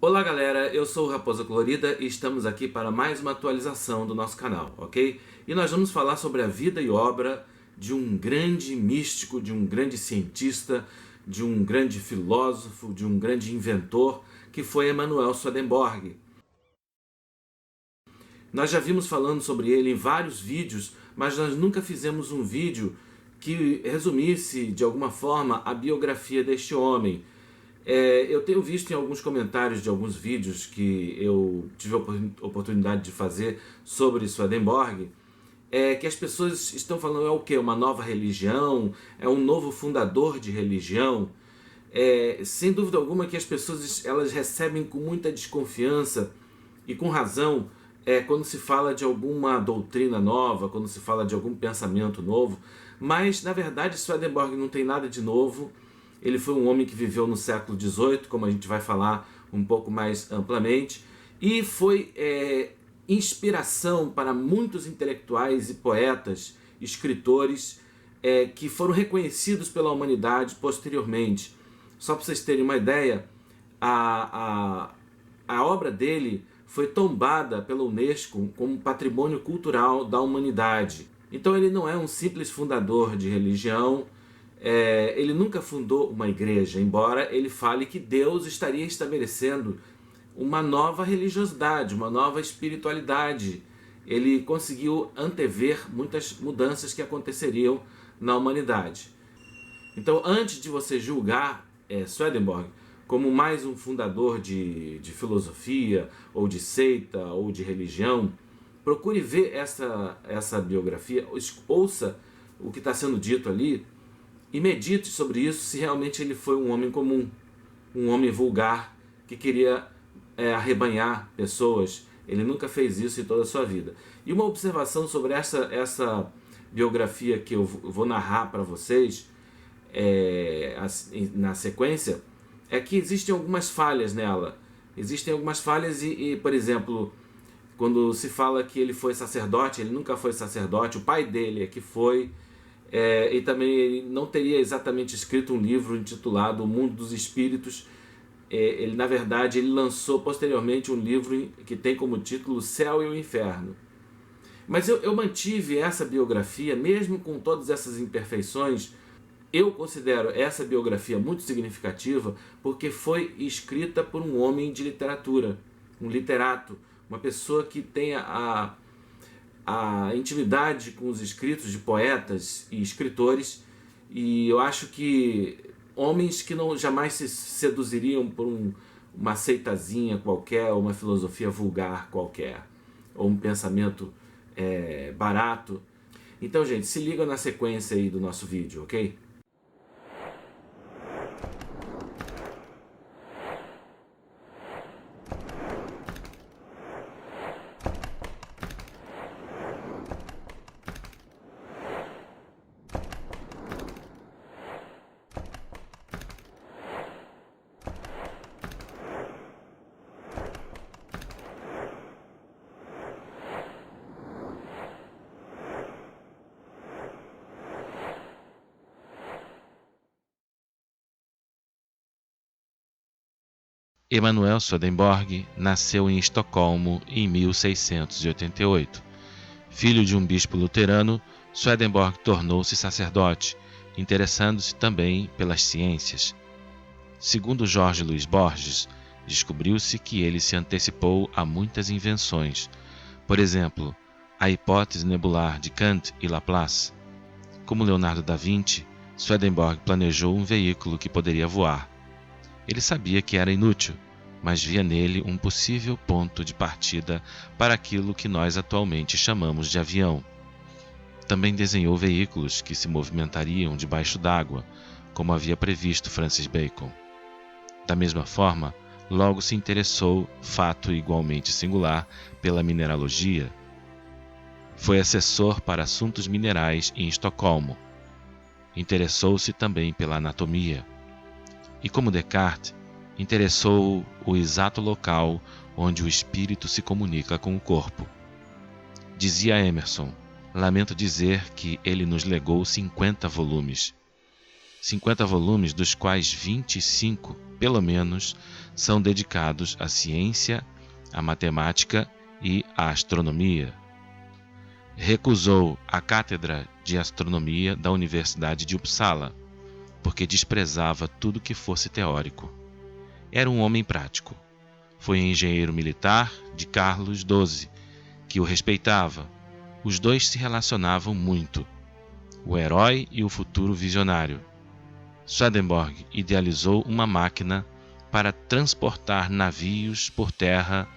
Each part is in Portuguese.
Olá galera, eu sou o Raposa Colorida e estamos aqui para mais uma atualização do nosso canal, ok? E nós vamos falar sobre a vida e obra de um grande místico, de um grande cientista, de um grande filósofo, de um grande inventor, que foi Emanuel Swedenborg. Nós já vimos falando sobre ele em vários vídeos, mas nós nunca fizemos um vídeo que resumisse de alguma forma a biografia deste homem. Eu tenho visto em alguns comentários de alguns vídeos que eu tive a oportunidade de fazer sobre Swedenborg, que as pessoas estão falando é o quê? Uma nova religião? É um novo fundador de religião? Sem dúvida alguma que as pessoas elas recebem com muita desconfiança e com razão quando se fala de alguma doutrina nova, quando se fala de algum pensamento novo, mas na verdade Swedenborg não tem nada de novo. Ele foi um homem que viveu no século XVIII, como a gente vai falar um pouco mais amplamente, e foi inspiração para muitos intelectuais e poetas, escritores, que foram reconhecidos pela humanidade posteriormente. Só para vocês terem uma ideia, a obra dele foi tombada pela Unesco como Patrimônio Cultural da Humanidade. Então ele não é um simples fundador de religião, ele nunca fundou uma igreja, embora ele fale que Deus estaria estabelecendo uma nova religiosidade, uma nova espiritualidade. Ele conseguiu antever muitas mudanças que aconteceriam na humanidade. Então, antes de você julgar Swedenborg como mais um fundador de filosofia, ou de seita, ou de religião, procure ver essa biografia, ouça o que está sendo dito ali, e medite sobre isso, se realmente ele foi um homem comum, um homem vulgar, que queria arrebanhar pessoas. Ele nunca fez isso em toda a sua vida. E uma observação sobre essa biografia que eu vou narrar para vocês na sequência, é que existem algumas falhas nela. Existem algumas falhas por exemplo, quando se fala que ele foi sacerdote, ele nunca foi sacerdote, o pai dele é que foi. E também ele não teria exatamente escrito um livro intitulado O Mundo dos Espíritos. Ele, na verdade, ele lançou posteriormente um livro que tem como título O Céu e o Inferno. Mas eu mantive essa biografia, mesmo com todas essas imperfeições. Eu considero essa biografia muito significativa porque foi escrita por um homem de literatura, um literato, uma pessoa que tenha a intimidade com os escritos de poetas e escritores, e eu acho que homens que não jamais se seduziriam por uma seitazinha qualquer, ou uma filosofia vulgar qualquer, ou um pensamento barato. Então, gente, se liga na sequência aí do nosso vídeo, ok? Emanuel Swedenborg nasceu em Estocolmo em 1688. Filho de um bispo luterano, Swedenborg tornou-se sacerdote, interessando-se também pelas ciências. Segundo Jorge Luiz Borges, descobriu-se que ele se antecipou a muitas invenções, por exemplo, a hipótese nebular de Kant e Laplace. Como Leonardo da Vinci, Swedenborg planejou um veículo que poderia voar. Ele sabia que era inútil, mas via nele um possível ponto de partida para aquilo que nós atualmente chamamos de avião. Também desenhou veículos que se movimentariam debaixo d'água, como havia previsto Francis Bacon. Da mesma forma, logo se interessou, fato igualmente singular, pela mineralogia. Foi assessor para assuntos minerais em Estocolmo. Interessou-se também pela anatomia. E como Descartes, interessou o exato local onde o espírito se comunica com o corpo. Dizia Emerson: lamento dizer que ele nos legou 50 volumes. 50 volumes, dos quais 25, pelo menos, são dedicados à ciência, à matemática e à astronomia. Recusou a cátedra de astronomia da Universidade de Uppsala, porque desprezava tudo que fosse teórico. Era um homem prático. Foi engenheiro militar de Carlos XII, que o respeitava. Os dois se relacionavam muito. O herói e o futuro visionário. Swedenborg idealizou uma máquina para transportar navios por terra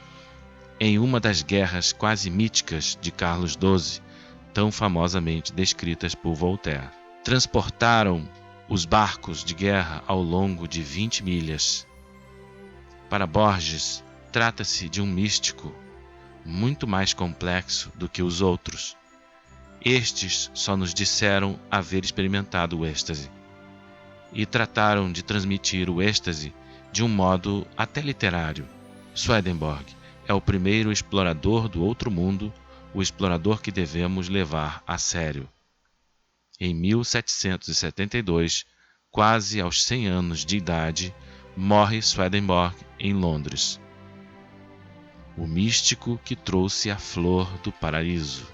em uma das guerras quase míticas de Carlos XII, tão famosamente descritas por Voltaire. Transportaram os barcos de guerra ao longo de 20 milhas. Para Borges, trata-se de um místico muito mais complexo do que os outros. Estes só nos disseram haver experimentado o êxtase e trataram de transmitir o êxtase de um modo até literário. Swedenborg é o primeiro explorador do outro mundo, o explorador que devemos levar a sério. Em 1772, quase aos 100 anos de idade, morre Swedenborg em Londres. O místico que trouxe a flor do paraíso.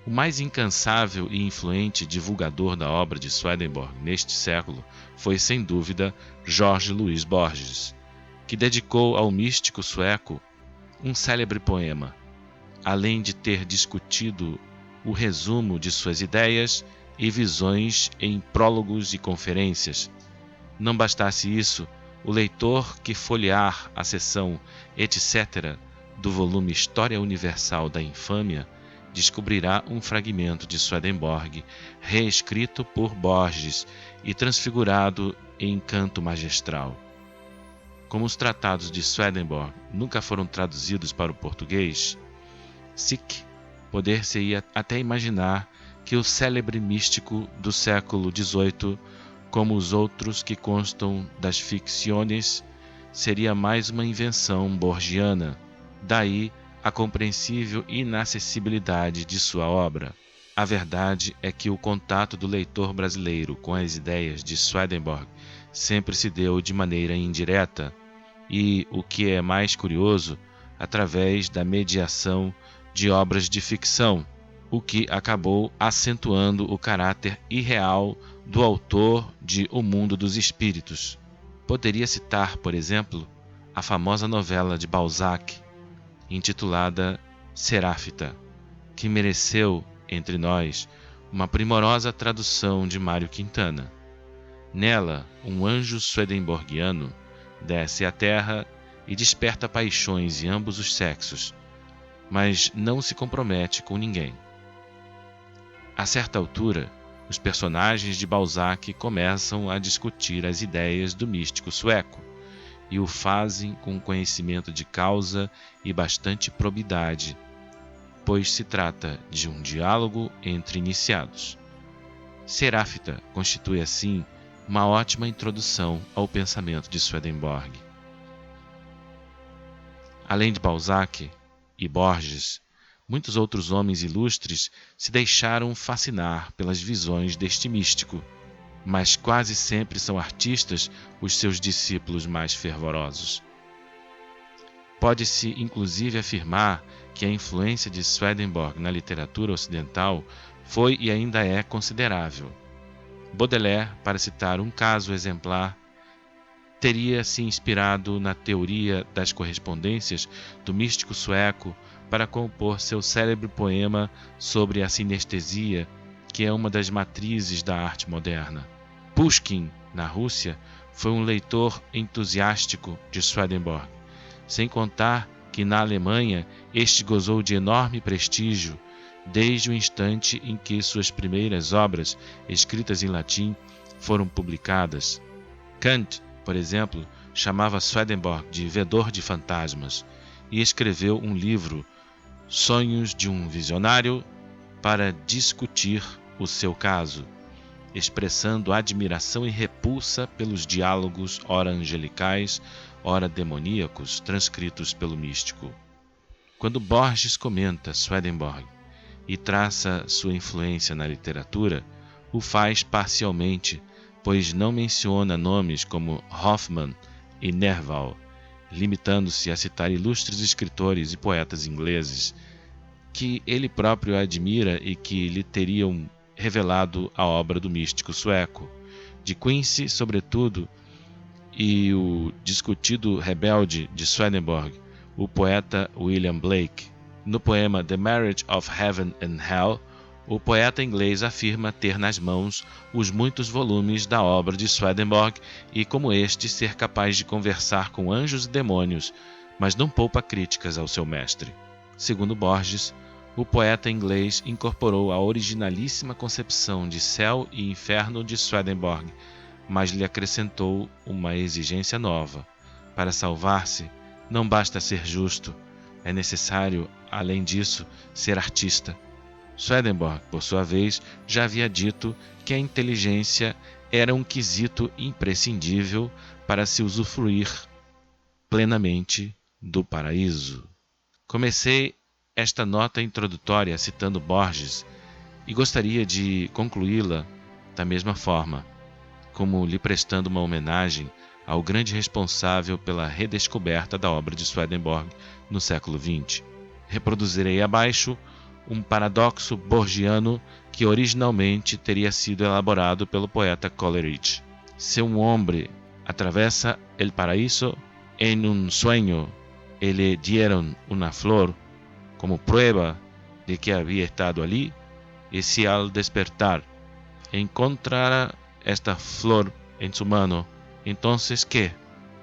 O mais incansável e influente divulgador da obra de Swedenborg neste século foi, sem dúvida, Jorge Luís Borges, que dedicou ao místico sueco um célebre poema, além de ter discutido o resumo de suas ideias e visões em prólogos e conferências. Não bastasse isso, o leitor que folhear a seção etc. do volume História Universal da Infâmia descobrirá um fragmento de Swedenborg reescrito por Borges e transfigurado em canto magistral. Como os tratados de Swedenborg nunca foram traduzidos para o português, poder-se-ia até imaginar que o célebre místico do século XVIII, como os outros que constam das ficções, seria mais uma invenção borgiana, daí a compreensível inacessibilidade de sua obra. A verdade é que o contato do leitor brasileiro com as ideias de Swedenborg sempre se deu de maneira indireta e, o que é mais curioso, através da mediação de obras de ficção, o que acabou acentuando o caráter irreal do autor de O Mundo dos Espíritos. Poderia citar, por exemplo, a famosa novela de Balzac, intitulada Seráfita, que mereceu, entre nós, uma primorosa tradução de Mário Quintana. Nela, um anjo swedenborgiano desce à terra e desperta paixões em ambos os sexos, mas não se compromete com ninguém. A certa altura, os personagens de Balzac começam a discutir as ideias do místico sueco, e o fazem com conhecimento de causa e bastante probidade, pois se trata de um diálogo entre iniciados. Seráfita constitui, assim, uma ótima introdução ao pensamento de Swedenborg. Além de Balzac e Borges, muitos outros homens ilustres se deixaram fascinar pelas visões deste místico, mas quase sempre são artistas os seus discípulos mais fervorosos. Pode-se, inclusive, afirmar que a influência de Swedenborg na literatura ocidental foi e ainda é considerável. Baudelaire, para citar um caso exemplar, teria se inspirado na teoria das correspondências do místico sueco para compor seu célebre poema sobre a sinestesia, que é uma das matrizes da arte moderna. Pushkin, na Rússia, foi um leitor entusiástico de Swedenborg, sem contar que na Alemanha este gozou de enorme prestígio desde o instante em que suas primeiras obras, escritas em latim, foram publicadas. Kant, por exemplo, chamava Swedenborg de vedor de fantasmas e escreveu um livro, Sonhos de um Visionário, para discutir o seu caso, expressando admiração e repulsa pelos diálogos ora angelicais, ora demoníacos, transcritos pelo místico. Quando Borges comenta Swedenborg e traça sua influência na literatura, o faz parcialmente pois não menciona nomes como Hoffmann e Nerval, limitando-se a citar ilustres escritores e poetas ingleses que ele próprio admira e que lhe teriam revelado a obra do místico sueco. De Quincy, sobretudo, e o discutido rebelde de Swedenborg, o poeta William Blake. No poema The Marriage of Heaven and Hell, o poeta inglês afirma ter nas mãos os muitos volumes da obra de Swedenborg e, como este, ser capaz de conversar com anjos e demônios, mas não poupa críticas ao seu mestre. Segundo Borges, o poeta inglês incorporou a originalíssima concepção de céu e inferno de Swedenborg, mas lhe acrescentou uma exigência nova. Para salvar-se, não basta ser justo, é necessário, além disso, ser artista. Swedenborg, por sua vez, já havia dito que a inteligência era um quesito imprescindível para se usufruir plenamente do paraíso. Comecei esta nota introdutória citando Borges e gostaria de concluí-la da mesma forma, como lhe prestando uma homenagem ao grande responsável pela redescoberta da obra de Swedenborg no século XX. Reproduzirei abaixo um paradoxo borgiano que originalmente teria sido elaborado pelo poeta Coleridge. Se um homem atravessa el paraíso en un sueño y le dieron una flor como prueba de que había estado allí, y si al despertar encontrara esta flor em sua mano, entonces ¿qué?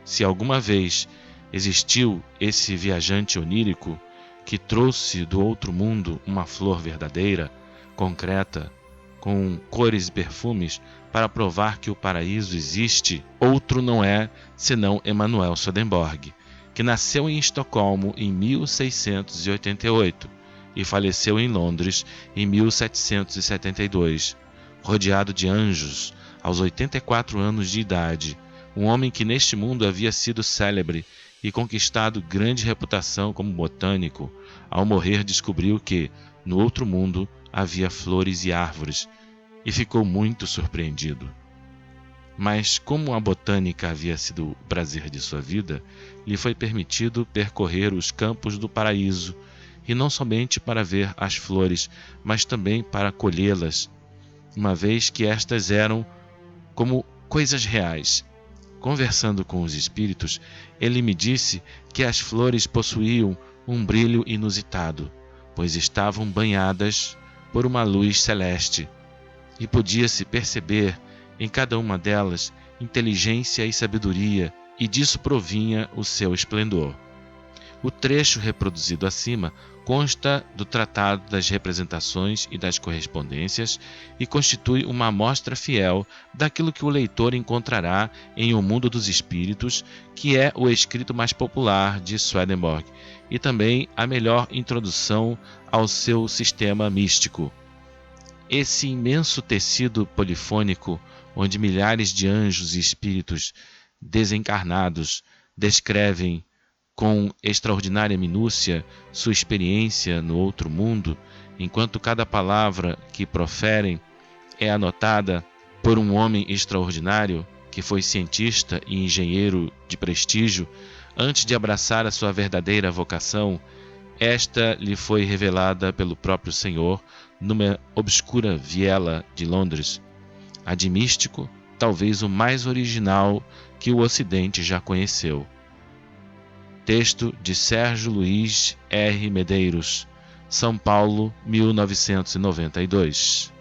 Se alguma vez existiu esse viajante onírico que trouxe do outro mundo uma flor verdadeira, concreta, com cores e perfumes, para provar que o paraíso existe, outro não é senão Emanuel Swedenborg, que nasceu em Estocolmo em 1688 e faleceu em Londres em 1772, rodeado de anjos, aos 84 anos de idade, um homem que neste mundo havia sido célebre e conquistado grande reputação como botânico. Ao morrer descobriu que, no outro mundo, havia flores e árvores, e ficou muito surpreendido. Mas, como a botânica havia sido o prazer de sua vida, lhe foi permitido percorrer os campos do paraíso, e não somente para ver as flores, mas também para colhê-las, uma vez que estas eram como coisas reais. Conversando com os espíritos, ele me disse que as flores possuíam um brilho inusitado, pois estavam banhadas por uma luz celeste, e podia-se perceber em cada uma delas inteligência e sabedoria, e disso provinha o seu esplendor. O trecho reproduzido acima consta do Tratado das Representações e das Correspondências e constitui uma amostra fiel daquilo que o leitor encontrará em O Mundo dos Espíritos, que é o escrito mais popular de Swedenborg, e também a melhor introdução ao seu sistema místico. Esse imenso tecido polifônico, onde milhares de anjos e espíritos desencarnados descrevem com extraordinária minúcia sua experiência no outro mundo, enquanto cada palavra que proferem é anotada por um homem extraordinário que foi cientista e engenheiro de prestígio, antes de abraçar a sua verdadeira vocação, esta lhe foi revelada pelo próprio Senhor numa obscura viela de Londres. A de místico, talvez o mais original que o Ocidente já conheceu. Texto de Sérgio Luís R. Medeiros, São Paulo, 1992.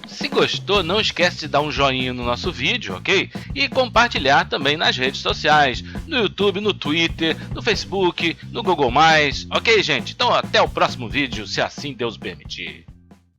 Se gostou, não esquece de dar um joinha no nosso vídeo, ok? E compartilhar também nas redes sociais, no YouTube, no Twitter, no Facebook, no Google+, ok, gente? Então até o próximo vídeo, se assim Deus permitir.